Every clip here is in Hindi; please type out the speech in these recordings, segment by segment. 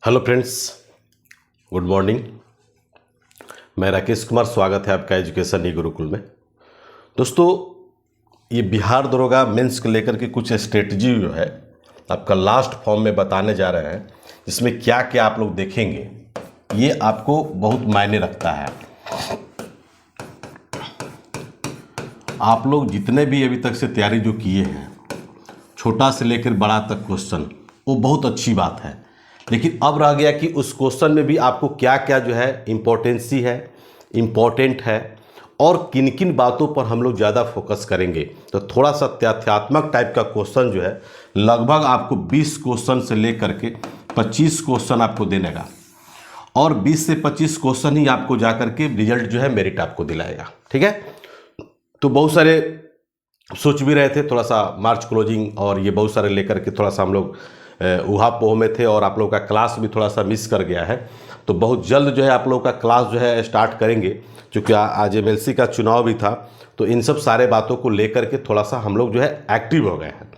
Hello friends, good morning. मैं राकेश कुमार, स्वागत है आपका एजुकेशन ई गुरुकुल में। दोस्तों, ये बिहार दरोगा मेंस को लेकर के कुछ स्ट्रेटजी जो है आपका लास्ट फॉर्म में बताने जा रहे हैं। इसमें क्या क्या आप लोग देखेंगे ये आपको बहुत मायने रखता है। आप लोग जितने भी अभी तक से तैयारी जो किए हैं, छोटा से लेकर बड़ा तक क्वेश्चन, वो बहुत अच्छी बात है। लेकिन अब रह गया कि उस क्वेश्चन में भी आपको क्या क्या जो है इम्पोर्टेंसी है, इम्पोर्टेंट है, और किन किन बातों पर हम लोग ज़्यादा फोकस करेंगे। तो थोड़ा सा तथ्यात्मक टाइप का क्वेश्चन जो है लगभग आपको 20 क्वेश्चन से लेकर के 25 क्वेश्चन आपको देने का, और 20 से 25 क्वेश्चन ही आपको जा करके रिजल्ट जो है मेरिट आपको दिलाएगा। ठीक है, तो बहुत सारे सोच भी रहे थे, थोड़ा सा मार्च क्लोजिंग और ये बहुत सारे लेकर के थोड़ा सा हम लोग उहापोह में थे, और आप लोगों का क्लास भी थोड़ा सा मिस कर गया है। तो बहुत जल्द जो है आप लोगों का क्लास जो है स्टार्ट करेंगे, क्योंकि आज एमएलसी का चुनाव भी था। तो इन सब सारे बातों को लेकर के थोड़ा सा हम लोग जो है एक्टिव हो गए हैं,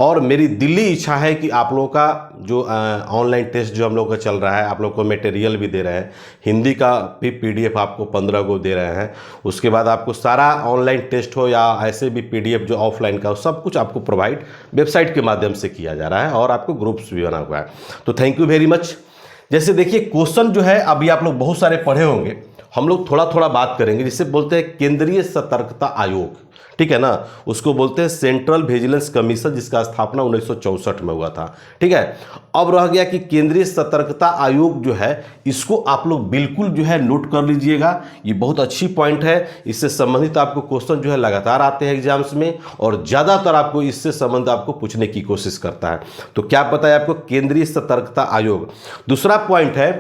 और मेरी दिली इच्छा है कि आप लोगों का जो ऑनलाइन टेस्ट जो हम लोग का चल रहा है, आप लोग को मटेरियल भी दे रहे हैं, हिंदी का भी पीडीएफ आपको 15 को दे रहे हैं। उसके बाद आपको सारा ऑनलाइन टेस्ट हो या ऐसे भी पीडीएफ जो ऑफलाइन का हो, सब कुछ आपको प्रोवाइड वेबसाइट के माध्यम से किया जा रहा है, और आपको ग्रुप्स भी बना हुआ है। तो थैंक यू वेरी मच। जैसे देखिए, क्वेश्चन जो है अभी आप लोग बहुत सारे पढ़े होंगे, हम लोग थोड़ा थोड़ा बात करेंगे। जिसे बोलते हैं केंद्रीय सतर्कता आयोग, ठीक है ना, उसको बोलते हैं सेंट्रल विजिलेंस कमीशन, जिसका स्थापना 1964 में हुआ था। ठीक है, अब रह गया कि केंद्रीय सतर्कता आयोग जो है, इसको आप लोग बिल्कुल जो है नोट कर लीजिएगा। ये बहुत अच्छी पॉइंट है। इससे संबंधित आपको क्वेश्चन जो है लगातार आते हैं एग्जाम्स में, और ज़्यादातर आपको इससे संबंध आपको पूछने की कोशिश करता है। तो क्या पता है आपको, केंद्रीय सतर्कता आयोग। दूसरा पॉइंट है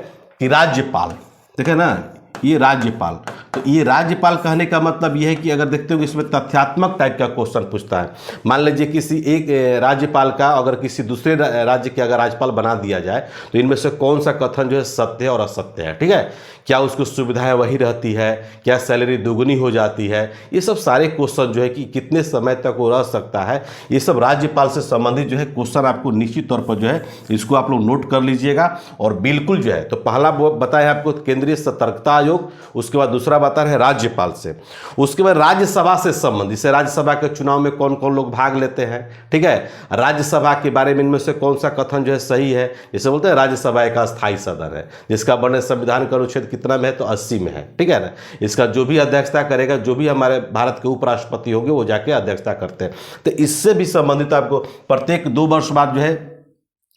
कि राज्यपाल, देखे ना, ये राज्यपाल। तो ये राज्यपाल कहने का मतलब ये है कि अगर देखते हो इसमें तथ्यात्मक टाइप का क्वेश्चन पूछता है। मान लीजिए किसी एक राज्यपाल का अगर किसी दूसरे राज्य के अगर राज्यपाल बना दिया जाए, तो इनमें से कौन सा कथन जो है सत्य है और असत्य है। ठीक है, क्या उसको सुविधाएं वही रहती है, क्या सैलरी दोगुनी हो जाती है, ये सब सारे क्वेश्चन जो है कि कितने समय तक वो रह सकता है, ये सब राज्यपाल से संबंधित जो है क्वेश्चन आपको निश्चित तौर पर जो है इसको आप लोग नोट कर लीजिएगा। और बिल्कुल जो है, तो पहला बताया आपको केंद्रीय सतर्कता आयोग, उसके बाद दूसरा बता रहे राज्यपाल से, उसके बाद राज्यसभा से संबंधित, जैसे राज्यसभा के चुनाव में कौन कौन लोग भाग लेते हैं। ठीक है, राज्यसभा के बारे में इनमें से कौन सा कथन जो है सही है। जैसे बोलते हैं राज्यसभा एक अस्थायी सदन है, जिसका वर्णन संविधान का अनुच्छेद कितना में है, तो 80 में है। ठीक है ना, इसका जो भी अध्यक्षता करेगा, जो भी हमारे भारत के उपराष्ट्रपति होंगे, वो जाके अध्यक्षता करते हैं। तो इससे भी संबंधित आपको प्रत्येक 2 वर्ष बाद जो है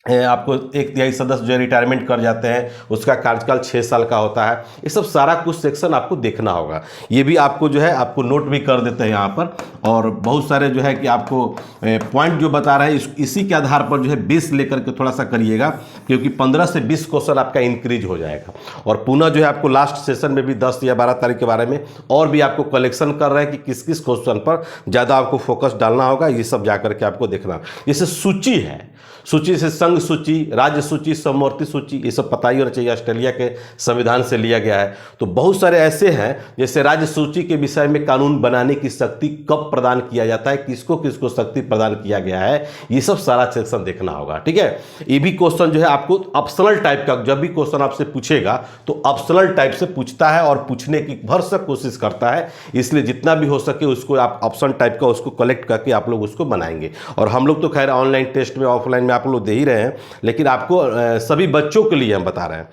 आपको 1/3 सदस्य जो रिटायरमेंट कर जाते हैं, उसका कार्यकाल 6 साल का होता है। ये सब सारा कुछ सेक्शन आपको देखना होगा। ये भी आपको जो है आपको नोट भी कर देते हैं यहाँ पर, और बहुत सारे जो है कि आपको पॉइंट जो बता रहे हैं इसी के आधार पर जो है 20 लेकर के थोड़ा सा करिएगा, क्योंकि 15 से 20 क्वेश्चन आपका इंक्रीज हो जाएगा। और पुनः जो है आपको लास्ट सेशन में भी 10 या 12 तारीख के बारे में और भी आपको कलेक्शन कर रहे हैं कि किस किस क्वेश्चन पर ज़्यादा आपको फोकस डालना होगा। ये सब जा करके आपको देखना। जैसे सूची है, सूची से संघ सूची, राज्य सूची, समवर्ती सूची, ये सब पता ही होना चाहिए, ऑस्ट्रेलिया के संविधान से लिया गया है। तो बहुत सारे ऐसे हैं, जैसे राज्य सूची के विषय में कानून बनाने की शक्ति कब प्रदान किया जाता है, किसको किसको शक्ति प्रदान किया गया है, ये सब सारा सेक्शन देखना होगा। ठीक है, ये भी क्वेश्चन जो है आपको ऑप्शनल टाइप का, जब भी क्वेश्चन आपसे पूछेगा तो ऑप्शनल टाइप से पूछता है और पूछने की भरसक कोशिश करता है। इसलिए जितना भी हो सके उसको आप ऑप्शन टाइप का उसको कलेक्ट करके आप लोग उसको बनाएंगे। और हम लोग तो खैर ऑनलाइन टेस्ट में, ऑफलाइन में आप लोग दे ही रहे हैं, लेकिन आपको सभी बच्चों के लिए हम बता रहे हैं।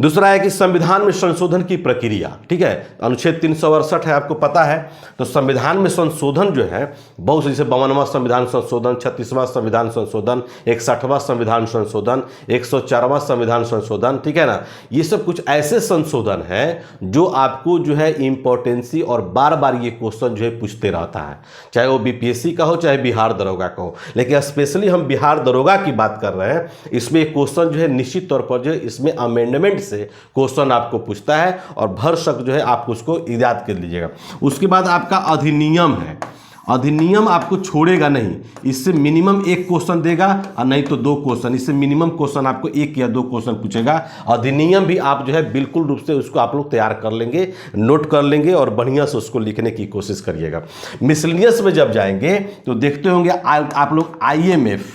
दूसरा है कि संविधान में संशोधन की प्रक्रिया। ठीक है, अनुच्छेद 368 है, आपको पता है। तो संविधान में संशोधन जो है बहुत, जैसे 52वां संविधान संशोधन, 36वां संविधान संशोधन, 61वां संविधान संशोधन, 104वां संविधान संशोधन। ठीक है ना, ये सब कुछ ऐसे संशोधन है जो आपको जो है इंपॉर्टेंसी और बार बार ये क्वेश्चन जो है पूछते रहता है, चाहे वो बीपीएससी का हो, चाहे बिहार दरोगा का हो। लेकिन स्पेशली हम बिहार दरोगा की बात कर रहे हैं। इसमें क्वेश्चन जो है निश्चित तौर पर जो है इसमें अमेंडमेंट से क्वेश्चन आपको पूछता है, और भरसक जो है आप उसको याद कर लीजिएगा। उसके बाद आपका अधिनियम है। अधिनियम आपको छोड़ेगा नहीं, इससे मिनिमम 1 क्वेश्चन देगा, और नहीं तो 2 क्वेश्चन। इससे मिनिमम क्वेश्चन आपको 1 या 2 क्वेश्चन पूछेगा। अधिनियम भी आप जो है बिल्कुल रूप से उसको आप लोग तैयार कर लेंगे, नोट कर लेंगे, और बढ़िया से उसको लिखने की कोशिश करिएगा। मिसलेनियस में जब जाएंगे तो देखते होंगे आप लोग IMF,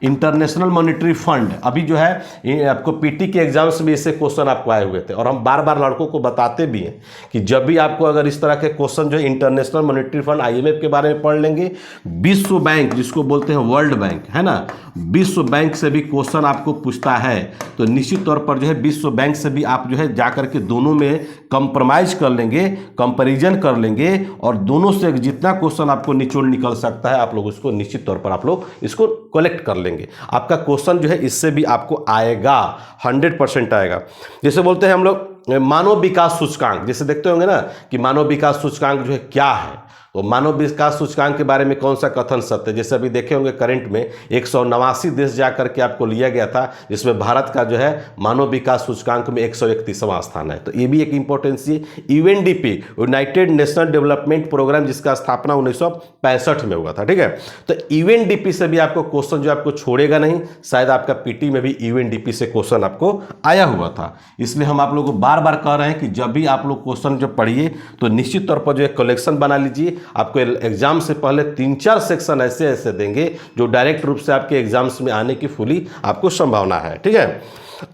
इंटरनेशनल मॉनेटरी फंड, अभी जो है आपको पीटी के एग्जाम्स में इससे क्वेश्चन आपको आए हुए थे और हम बार बार लड़कों को बताते भी हैं कि जब भी आपको अगर इस तरह के क्वेश्चन जो है इंटरनेशनल मॉनेटरी फंड आईएमएफ के बारे में पढ़ लेंगे, विश्व बैंक जिसको बोलते हैं वर्ल्ड बैंक, है ना, विश्व बैंक से भी क्वेश्चन आपको पूछता है, तो निश्चित तौर पर जो है विश्व बैंक से भी आप जो है जाकर के दोनों में कंप्रोमाइज कर लेंगे, कंपैरिजन कर लेंगे और दोनों से जितना क्वेश्चन आपको निचोड़ निकल सकता है आप लोग उसको निश्चित तौर पर आप लोग इसको कलेक्ट कर लेंगे। आपका क्वेश्चन जो है इससे भी आपको आएगा, 100% आएगा। जैसे बोलते हैं हम लोग मानव विकास सूचकांक, जैसे देखते होंगे ना कि मानव विकास सूचकांक जो है क्या है, तो मानव विकास सूचकांक के बारे में कौन सा कथन सत्य है। जैसे अभी देखे होंगे करंट में 189 देश जाकर के आपको लिया गया था, जिसमें भारत का जो है मानव विकास सूचकांक में 131वां स्थान है। तो ये भी एक इंपॉर्टेंस है। UNDP, united national development programme, जिसका स्थापना 1965 में हुआ था, ठीक है। तो यूएनडीपी से भी आपको क्वेश्चन जो आपको छोड़ेगा नहीं, शायद आपका पीटी में भी यूएनडीपी से क्वेश्चन आपको आया हुआ था। इसलिए हम आप लोगों को बार बार कह रहे हैं कि जब भी आप लोग क्वेश्चन जब पढ़िए तो निश्चित तौर पर जो है कलेक्शन बना लीजिए। आपको एग्जाम से पहले 3-4 सेक्शन ऐसे ऐसे देंगे जो डायरेक्ट रूप से आपके एग्जाम्स में आने की फुली आपको संभावना है, ठीक है।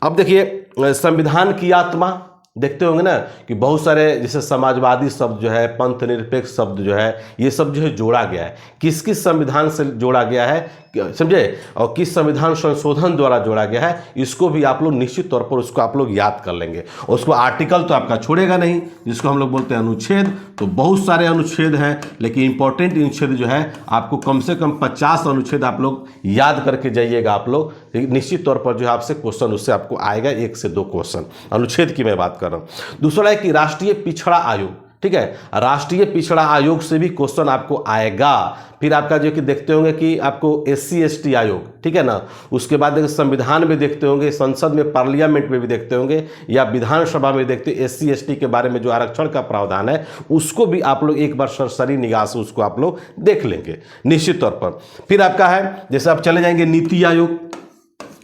अब देखिए संविधान की आत्मा, देखते होंगे ना कि बहुत सारे जैसे समाजवादी शब्द जो है, पंथ निरपेक्ष शब्द जो है, ये सब जो है जोड़ा गया है। किस किस संविधान से जोड़ा गया है समझे, और किस संविधान संशोधन द्वारा जोड़ा गया है, इसको भी आप लोग निश्चित तौर पर उसको आप लोग याद कर लेंगे। उसको आर्टिकल तो आपका छोड़ेगा नहीं, जिसको हम लोग बोलते हैं अनुच्छेद। तो बहुत सारे अनुच्छेद हैं, लेकिन इंपॉर्टेंट अनुच्छेद जो है आपको कम से कम 50 अनुच्छेद आप लोग याद करके जाइएगा। आप लोग निश्चित तौर पर जो है आपसे क्वेश्चन उससे आपको आएगा, 1 से 2 क्वेश्चन अनुच्छेद की मैं बात कर रहा हूँ। दूसरा है कि राष्ट्रीय पिछड़ा आयोग, ठीक है, राष्ट्रीय पिछड़ा आयोग से भी क्वेश्चन आपको आएगा। फिर आपका जो कि देखते होंगे कि आपको SC ST आयोग, ठीक है ना, उसके बाद संविधान में देखते होंगे, संसद में पार्लियामेंट में भी देखते होंगे, या विधानसभा में देखते SC ST के बारे में जो आरक्षण का प्रावधान है उसको भी आप लोग एक बार सरसरी निगाह से उसको आप लोग देख लेंगे निश्चित तौर पर। फिर आपका है जैसे आप चले जाएंगे नीति आयोग,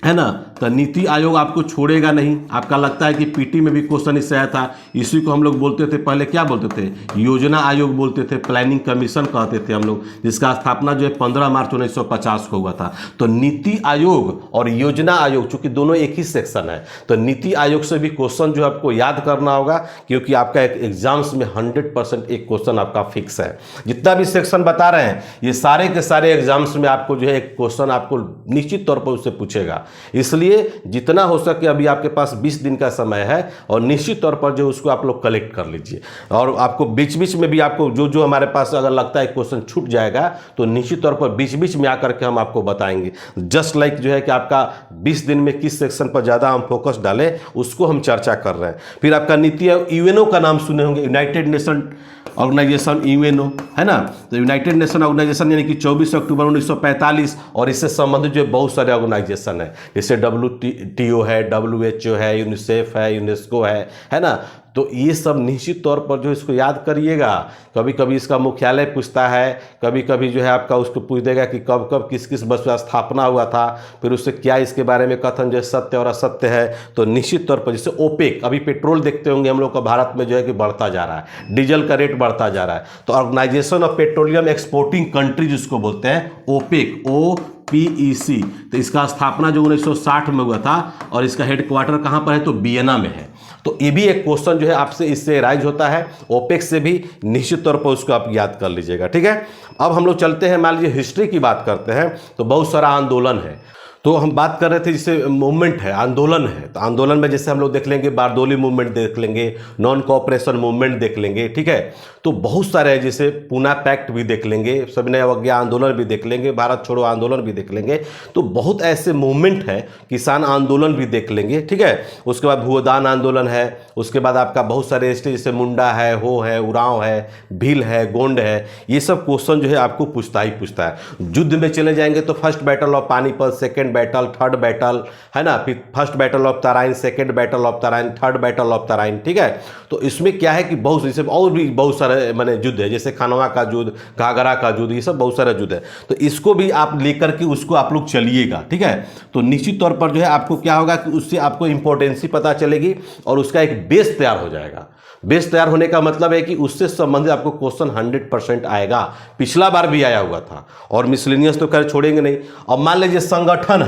है ना, तो नीति आयोग आपको छोड़ेगा नहीं। आपका लगता है कि पीटी में भी क्वेश्चन इससे आया था, इसी को हम लोग बोलते थे, पहले क्या बोलते थे, योजना आयोग बोलते थे, प्लानिंग कमीशन कहते थे हम लोग, जिसका स्थापना जो है 15 मार्च 1950 को हुआ था। तो नीति आयोग और योजना आयोग चूंकि दोनों एक ही सेक्शन है, तो नीति आयोग से भी क्वेश्चन जो आपको याद करना होगा, क्योंकि आपका एक एग्जाम्स में 100% एक क्वेश्चन आपका फिक्स है। जितना भी सेक्शन बता रहे हैं ये सारे के सारे एग्जाम्स में आपको जो है एक क्वेश्चन आपको निश्चित तौर पर उससे पूछेगा। इसलिए जितना हो सके अभी आपके पास 20 दिन का समय है और निश्चित तौर पर जो उसको आप लोग कलेक्ट कर लीजिए। और आपको बीच बीच में भी आपको जो जो हमारे पास अगर लगता है क्वेश्चन छूट जाएगा तो निश्चित तौर पर बीच बीच में आकर के हम आपको बताएंगे। जस्ट लाइक जो है कि आपका 20 दिन में किस सेक्शन पर ज़्यादा हम फोकस डालें उसको हम चर्चा कर रहे हैं। फिर आपका नीति यूएनओ का नाम सुने होंगे, यूनाइटेड नेशन ऑर्गेनाइजेशन, यूएनओ, है ना। तो यूनाइटेड नेशन ऑर्गेनाइजेशन यानी कि 24 अक्टूबर 1945 और इससे संबंधित जो बहुत सारे ऑर्गेनाइजेशन है, जैसे WTO है, WHO है, यूनिसेफ है, यूनेस्को है ना। तो ये सब निश्चित तौर पर जो इसको याद करिएगा। कभी कभी इसका मुख्यालय पूछता है, कभी कभी जो है आपका उसको पूछ देगा कि कब कब किस किस वर्ष का स्थापना हुआ था, फिर उससे क्या इसके बारे में कथन जो सत्य और असत्य है। तो निश्चित तौर पर जैसे ओपेक, अभी पेट्रोल देखते होंगे हम लोग का भारत में जो है कि बढ़ता जा रहा है, डीजल का रेट बढ़ता जा रहा है। तो organisation of petroleum exporting country जिसको बोलते हैं ओपेक, OPEC, तो इसका स्थापना जो 1960 में हुआ था और इसका हेडक्वार्टर कहाँ पर है, तो वियना में है। तो ये भी एक क्वेश्चन जो है आपसे इससे राइज होता है, ओपेक से भी निश्चित तौर पर उसको आप याद कर लीजिएगा, ठीक है। अब हम लोग चलते हैं, मान लीजिए हिस्ट्री की बात करते हैं, तो बहुत सारा आंदोलन है। तो हम बात कर रहे थे जैसे मूवमेंट है, आंदोलन है, तो आंदोलन में जैसे हम लोग देख लेंगे बारदोली मूवमेंट देख लेंगे, नॉन कोऑपरेशन मूवमेंट देख लेंगे, ठीक है। तो बहुत सारे हैं, जैसे पूना पैक्ट भी देख लेंगे, सविनय अवज्ञा आंदोलन भी देख लेंगे, भारत छोड़ो आंदोलन भी देख लेंगे। तो बहुत ऐसे मूवमेंट है, किसान आंदोलन भी देख लेंगे, ठीक है। उसके बाद भूदान आंदोलन है, उसके बाद आपका बहुत सारे स्टेट जैसे मुंडा है, हो है, उरांव है, भील है, गोंड है, ये सब क्वेश्चन जो है आपको पूछता ही पूछता है। युद्ध में चले जाएंगे तो first battle of Panipat, second battle, third battle, है ना, फिर first battle of Tarain, second battle of Tarain, third battle of Tarain, ठीक है। तो इसमें क्या है कि बहुत जैसे और भी बहुत सारे माने युद्ध है, जैसे खानवा का युद्ध, घाघरा का युद्ध, ये सब बहुत सारे युद्ध है। तो इसको भी आप लेकर के उसको आप लोग चलिएगा, ठीक है। तो निश्चित तौर पर जो है आपको क्या होगा कि उससे आपको इंपॉर्टेंसी पता चलेगी और उसका एक बेस तैयार हो जाएगा। बेस तैयार होने का मतलब है कि उससे संबंधित आपको क्वेश्चन 100% आएगा। पिछला बार भी आया हुआ था। और मिसलेनियस तो खैर छोड़ेंगे नहीं। अब मान लीजिए संगठन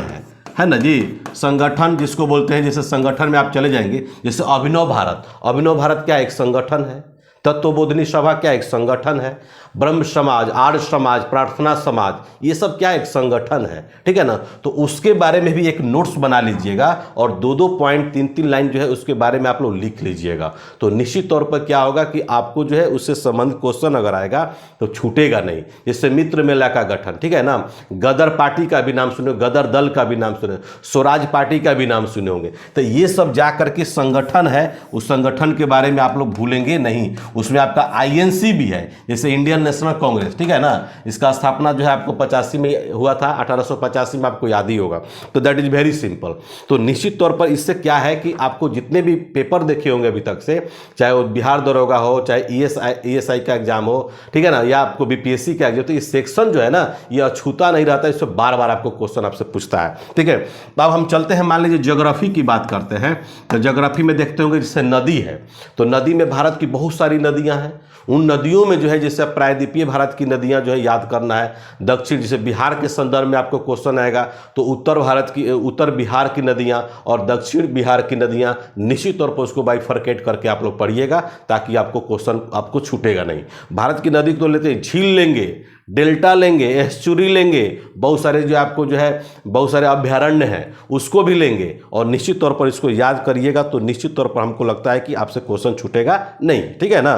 है ना जी, संगठन जिसको बोलते हैं, जैसे संगठन में आप चले जाएंगे, जैसे अभिनव भारत। अभिनव भारत क्या एक संगठन है। तत्वबोधिनी सभा क्या एक संगठन है। ब्रह्म समाज, आर्य समाज, प्रार्थना समाज, ये सब क्या एक संगठन है, ठीक है ना। तो उसके बारे में भी एक नोट्स बना लीजिएगा और 2-2 पॉइंट 3-3 लाइन जो है उसके बारे में आप लोग लिख लीजिएगा। तो निश्चित तौर पर क्या होगा कि आपको जो है उससे संबंधित क्वेश्चन अगर आएगा तो छूटेगा नहीं। जैसे मित्र मेला का गठन, ठीक है ना, गदर पार्टी का भी नाम सुने, गदर दल का भी नाम सुने, स्वराज पार्टी का भी नाम सुने होंगे। तो ये सब जा करके संगठन है, उस संगठन के बारे में आप लोग भूलेंगे नहीं। उसमें आपका आईएनसी भी है, जैसे इंडियन नेशनल कांग्रेस, ठीक है ना। इसका स्थापना जो है आपको 85 में हुआ था, 1885 में, आपको याद ही होगा। तो दैट इज वेरी सिंपल। तो निश्चित तौर पर इससे क्या है कि आपको जितने भी पेपर देखे होंगे अभी तक से, चाहे वो बिहार दरोगा हो, चाहे ईएसआई का एग्जाम हो, ठीक है ना, या आपको बीपीएससी का एग्जाम, तो ये सेक्शन जो है ना ये अछूता नहीं रहता, इससे बार बार आपको क्वेश्चन आपसे पूछता है, ठीक है। तो अब हम चलते हैं, मान लीजिए ज्योग्राफी की बात करते हैं। तो ज्योग्राफी में देखते होंगे जैसे नदी है, तो नदी में भारत की बहुत सारी नदियां हैं। उन नदियों में जो है जैसे प्रायद्वीपीय भारत की नदियां जो है याद करना है। दक्षिण, जैसे बिहार के संदर्भ में आपको क्वेश्चन आएगा तो उत्तर भारत की, उत्तर बिहार की नदियां और दक्षिण बिहार की नदियां, निश्चित तौर पर उसको बाइफरकेट करके आप लोग पढ़िएगा ताकि आपको क्वेश्चन आपको छूटेगा नहीं। भारत की नदी तो लेते हैं, झील लेंगे, डेल्टा लेंगे, एस्चुरी लेंगे, बहुत सारे जो आपको जो है बहुत सारे अभ्यारण्य हैं उसको भी लेंगे, और निश्चित तौर पर इसको याद करिएगा तो निश्चित तौर पर हमको लगता है कि आपसे क्वेश्चन छूटेगा नहीं, ठीक है ना।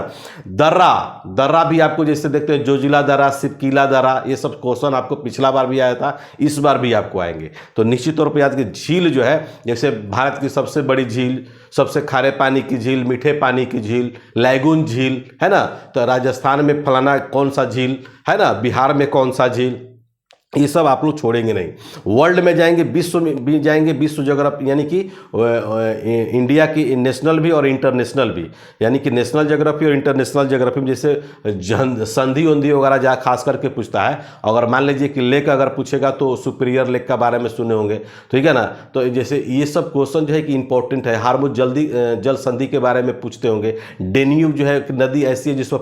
दर्रा भी आपको जैसे देखते हैं, जोजिला दर्रा, सिपकीला दर्रा, ये सब क्वेश्चन आपको पिछला बार भी आया था, इस बार भी आपको आएंगे। तो निश्चित तौर पर याद कि झील जो है, जैसे भारत की सबसे बड़ी झील, सबसे खारे पानी की झील, मीठे पानी की झील, लैगून झील है ना। तो राजस्थान में फलाना कौन सा झील है ना, बिहार में कौन सा झील, ये सब आप लोग छोड़ेंगे नहीं। वर्ल्ड में जाएंगे, विश्व में भी जाएंगे, विश्व ज्योग्राफी यानी कि इंडिया की नेशनल भी और इंटरनेशनल भी, यानी कि नेशनल ज्योग्राफी और इंटरनेशनल ज्योग्राफी में जैसे संधि उंधी वगैरह जहाँ खास करके पूछता है। अगर मान लीजिए कि लेक अगर पूछेगा तो सुपीरियर लेक का बारे में सुने होंगे, ठीक है ना। तो जैसे ये सब क्वेश्चन जो है कि इंपॉर्टेंट है। हार्मुज जल संधि के बारे में पूछते होंगे। डेन्यूब जो है नदी ऐसी है जिसमें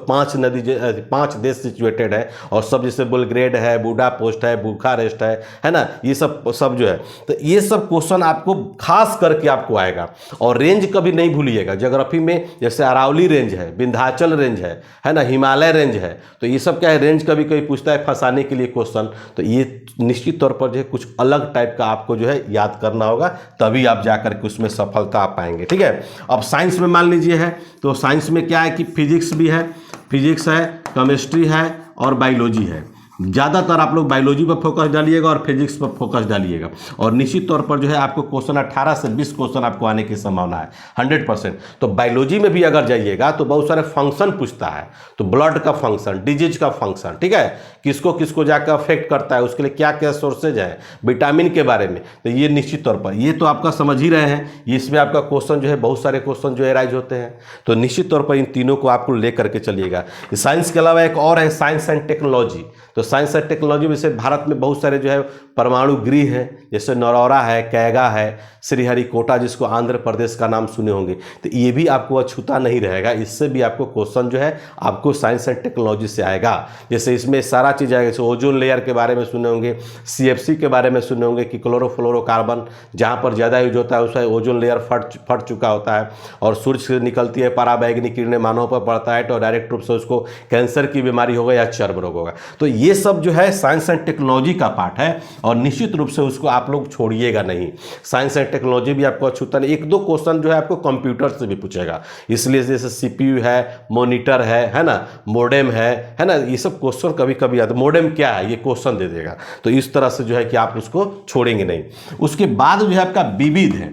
5 देश सिचुएटेड है, और सब जैसे बुलग्रेड है, बुडापेस्ट है, बुखारेस्ट है ना, ये सब जो है। तो ये सब क्वेश्चन आपको खास करके आपको आएगा। और रेंज कभी नहीं भूलिएगा। ज्योग्राफी में जैसे अरावली रेंज है, विंध्याचल रेंज है ना, हिमालय रेंज है, तो ये सब क्या है, रेंज कभी कभी पूछता है फंसाने के लिए क्वेश्चन। तो ये निश्चित तौर पर जो है कुछ अलग टाइप का आपको जो है याद करना होगा, तभी आप जाकर के उसमें सफलता आप पाएंगे, ठीक है। अब साइंस में मान लीजिए है, तो साइंस में क्या है कि फिजिक्स भी है, फिजिक्स है, केमिस्ट्री है और बायोलॉजी है। ज़्यादातर आप लोग बायोलॉजी पर फोकस डालिएगा और फिजिक्स पर फोकस डालिएगा, और निश्चित तौर पर जो है आपको क्वेश्चन 18 से 20 क्वेश्चन आपको आने की संभावना है 100%। तो बायोलॉजी में भी अगर जाइएगा तो बहुत सारे फंक्शन पूछता है, तो ब्लड का फंक्शन, डिजीज का फंक्शन, ठीक है, किसको किसको जाकर अफेक्ट करता है, उसके लिए क्या क्या सोर्सेज है, विटामिन के बारे में। तो ये निश्चित तौर पर ये तो आपका समझ ही रहे हैं, इसमें आपका क्वेश्चन जो है बहुत सारे क्वेश्चन जो है राइज होते हैं। तो निश्चित तौर पर इन तीनों को आपको ले करके चलिएगा। साइंस के अलावा एक और है साइंस एंड टेक्नोलॉजी। तो साइंस एंड टेक्नोलॉजी में से भारत में बहुत सारे जो है परमाणु गृह हैं, जैसे नरौरा है, कैगा है, श्रीहरिकोटा जिसको आंध्र प्रदेश का नाम सुने होंगे। तो ये भी आपको अछूता नहीं रहेगा, इससे भी आपको क्वेश्चन जो है आपको साइंस एंड टेक्नोलॉजी से आएगा। जैसे इसमें सारा चीज़ आएगा, जैसे ओजोन लेयर के बारे में सुने होंगे, सीएफसी के बारे में सुने होंगे कि क्लोरोफ्लोरोकार्बन जहाँ पर ज़्यादा यूज होता है उसका ओजोन लेयर फट चुका होता है, और सूर्य से निकलती है पराबैंगनी किरणें मानव पर पड़ता है तो डायरेक्ट रूप से उसको कैंसर की बीमारी होगा या चर्म रोग होगा। तो ये सब जो है साइंस एंड टेक्नोलॉजी का पार्ट है, और निश्चित रूप से उसको आप लोग छोड़िएगा नहीं। साइंस एंड टेक्नोलॉजी भी आपको अछूता नहीं। 1-2 क्वेश्चन जो है आपको कंप्यूटर से भी पूछेगा, इसलिए जैसे सीपीयू है, मॉनिटर है ना, मोडेम है ना, ये सब क्वेश्चन कभी कभी आता है। मोडेम क्या है ये क्वेश्चन दे देगा, तो इस तरह से जो है कि आप उसको छोड़ेंगे नहीं। उसके बाद जो है आपका विविध है,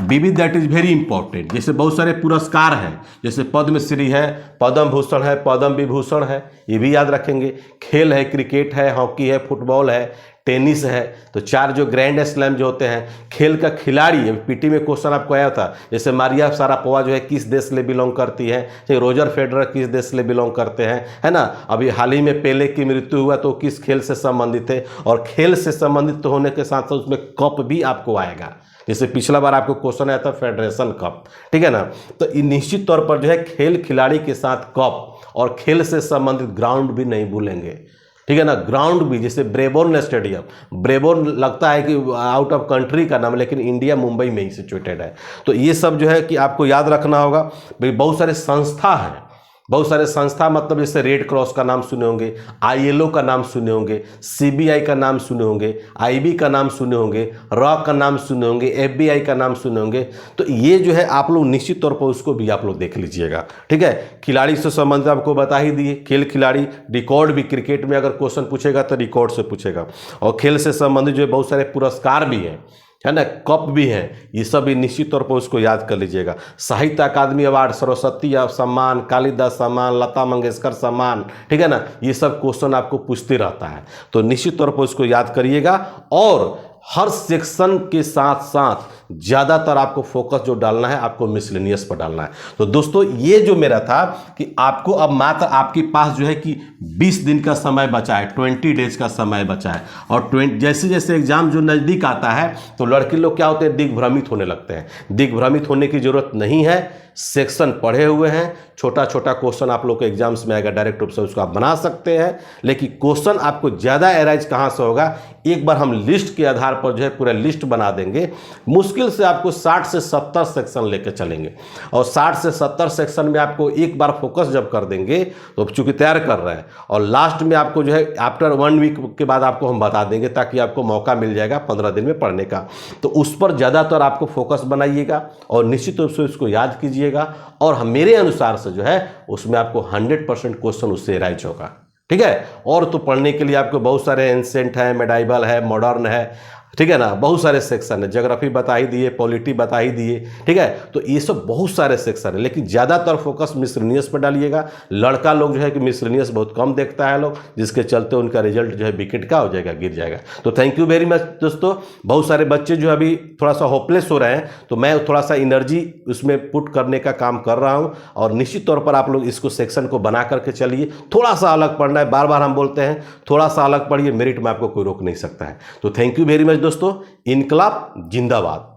विविध दैट इज वेरी इंपॉर्टेंट। जैसे बहुत सारे पुरस्कार हैं, जैसे पद्मश्री है, पद्म भूषण है, पद्म विभूषण है, ये भी याद रखेंगे। खेल है, क्रिकेट है, हॉकी है, फुटबॉल है, टेनिस है। तो 4 जो ग्रैंड स्लैम जो होते हैं, खेल का खिलाड़ी, पीटी में क्वेश्चन आपको आया था, जैसे मारिया शारापोवा जो है किस देश से बिलोंग करती है, चाहे रोजर फेडरर किस देश से बिलोंग करते हैं, है ना। अभी हाल ही में पेले की मृत्यु हुआ तो किस खेल से संबंधित है, और खेल से संबंधित होने के साथ साथ उसमें कप भी आपको आएगा। जैसे पिछला बार आपको क्वेश्चन आया था फेडरेशन कप, ठीक है ना। तो निश्चित तौर पर जो है खेल खिलाड़ी के साथ कप और खेल से संबंधित ग्राउंड भी नहीं भूलेंगे, ठीक है ना। ग्राउंड भी, जैसे ब्रेबोर्न स्टेडियम, ब्रेबोर्न लगता है कि आउट ऑफ कंट्री का नाम, लेकिन इंडिया मुंबई में ही सिचुएटेड है। तो ये सब जो है कि आपको याद रखना होगा। भाई बहुत सारे संस्था हैं, बहुत सारे संस्था, मतलब जैसे रेड क्रॉस का नाम सुने होंगे, ILO का नाम सुने होंगे, CBI का नाम सुने होंगे, IB का नाम सुने होंगे, रॉ का नाम सुने होंगे, FBI का नाम सुने होंगे। तो ये जो है आप लोग निश्चित तौर पर उसको भी आप लोग देख लीजिएगा, ठीक है। खिलाड़ी से संबंधित आपको बता ही दिए, खेल खिलाड़ी, रिकॉर्ड भी, क्रिकेट में अगर क्वेश्चन पूछेगा तो रिकॉर्ड से पूछेगा, और खेल से संबंधित जो है बहुत सारे पुरस्कार भी हैं, है ना, कप भी है, ये सब भी निश्चित तौर पर उसको याद कर लीजिएगा। साहित्य अकादमी अवार्ड, सरस्वती सम्मान, कालिदास सम्मान, लता मंगेशकर सम्मान, ठीक है ना, ये सब क्वेश्चन आपको पूछते रहता है। तो निश्चित तौर पर उसको याद करिएगा। और हर सेक्शन के साथ साथ ज़्यादातर आपको फोकस जो डालना है, आपको मिसलेनियस पर डालना है। तो दोस्तों ये जो मेरा था कि आपको अब मात्र आपके पास जो है कि 20 दिन का समय बचा है, 20 डेज का समय बचा है। और जैसे जैसे एग्जाम जो नज़दीक आता है तो लड़के लोग क्या होते हैं, दिग्भ्रमित होने लगते हैं। दिग्भ्रमित होने की जरूरत नहीं है, सेक्शन पढ़े हुए हैं, छोटा छोटा क्वेश्चन आप लोग के एग्जाम्स में आएगा, डायरेक्ट रूप से उसको आप बना सकते हैं। लेकिन क्वेश्चन आपको ज़्यादा एराइज कहाँ से होगा, एक बार हम लिस्ट के आधार पर जो है पूरा लिस्ट बना देंगे। मुश्किल से आपको 60 से 70 सेक्शन लेकर चलेंगे, और 60 से 70 सेक्शन में आपको एक बार फोकस जब कर देंगे, तो चूंकि तैयार कर रहे हैं, और लास्ट में आपको जो है आफ्टर 1 वीक के बाद आपको हम बता देंगे, ताकि आपको मौका मिल जाएगा 15 दिन में पढ़ने का। तो उस पर ज़्यादातर आपको फोकस बनाइएगा और निश्चित रूप से उसको याद कीजिएगा। और मेरे अनुसार से जो है उसमें आपको 100% क्वेश्चन उससे राइज होगा, ठीक है। और तो पढ़ने के लिए आपको बहुत सारे एंसेंट है, मेडाइवल है, मॉडर्न है, ठीक है ना, बहुत सारे सेक्शन है, ज्योग्राफी बता ही दिए, पॉलिटी बता ही दिए, ठीक है। तो ये सब बहुत सारे सेक्शन है, लेकिन ज़्यादातर फोकस मिसलेनियस पर डालिएगा। लड़का लोग जो है कि मिसलेनियस बहुत कम देखता है लोग, जिसके चलते उनका रिजल्ट जो है विकेट का हो जाएगा, गिर जाएगा। तो थैंक यू वेरी मच दोस्तों। बहुत सारे बच्चे जो अभी थोड़ा सा होपलेस हो रहे हैं, तो मैं थोड़ा सा एनर्जी उसमें पुट करने का काम कर रहा हूँ। और निश्चित तौर पर आप लोग इसको सेक्शन को बना करके चलिए, थोड़ा सा अलग पढ़ना है, बार बार हम बोलते हैं थोड़ा सा अलग पढ़िए, मेरिट में आपको कोई रोक नहीं सकता है। तो थैंक यू वेरी मच दोस्तों। इनकलाब जिंदाबाद।